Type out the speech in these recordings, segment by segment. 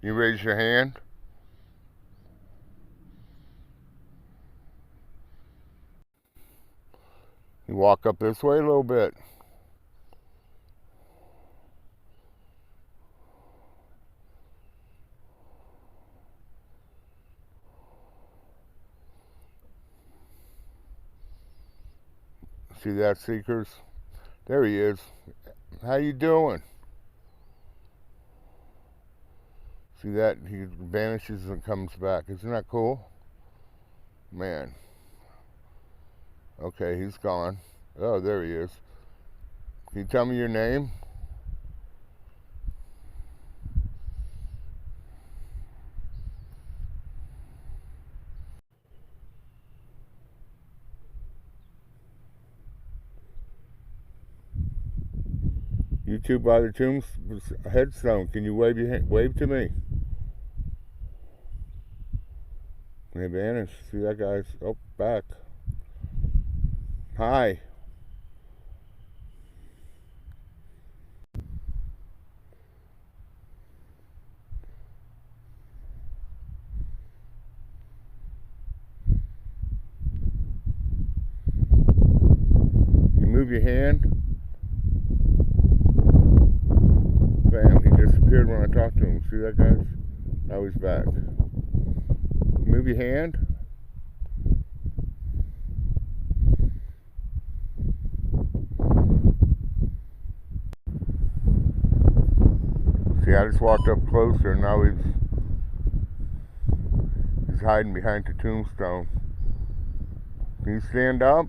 You raise your hand. You walk up this way a little bit. See that, Seekers? There he is. How you doing? See that? He vanishes and comes back. Isn't that cool? Man. Okay, he's gone. Oh, there he is. Can you tell me your name? You two by the headstone. Can you wave to me? They vanished. See that guy's back. Hi. You move your hand. Bam, he disappeared when I talked to him. See that, guys? Now he's back. Move your hand. See, I just walked up closer, and now he's hiding behind the tombstone. Can you stand up?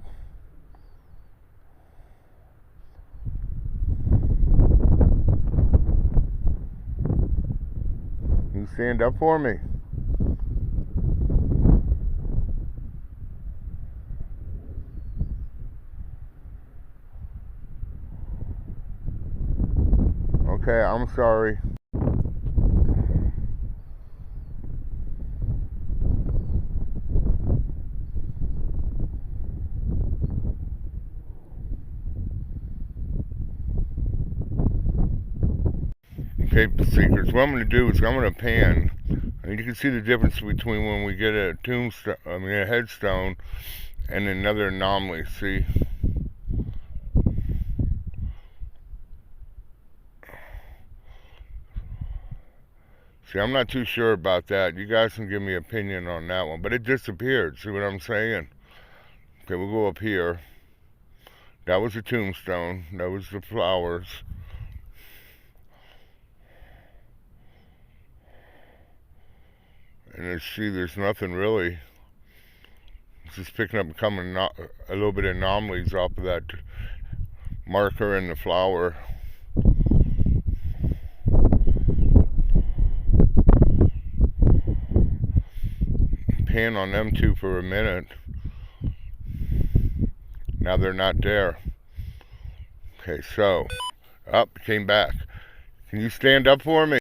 Can you stand up for me? Okay, I'm sorry. Okay, Seekers, what I'm going to do is I'm going to pan. And you can see the difference between when we get a a headstone and another anomaly. See? See, I'm not too sure about that. You guys can give me an opinion on that one. But it disappeared. See what I'm saying? Okay, we'll go up here. That was the tombstone. That was the flowers. And there's nothing really. It's just picking up and coming a little bit of anomalies off of that marker and the flower. Pan on them two for a minute. Now they're not there. Okay, so, came back. Can you stand up for me?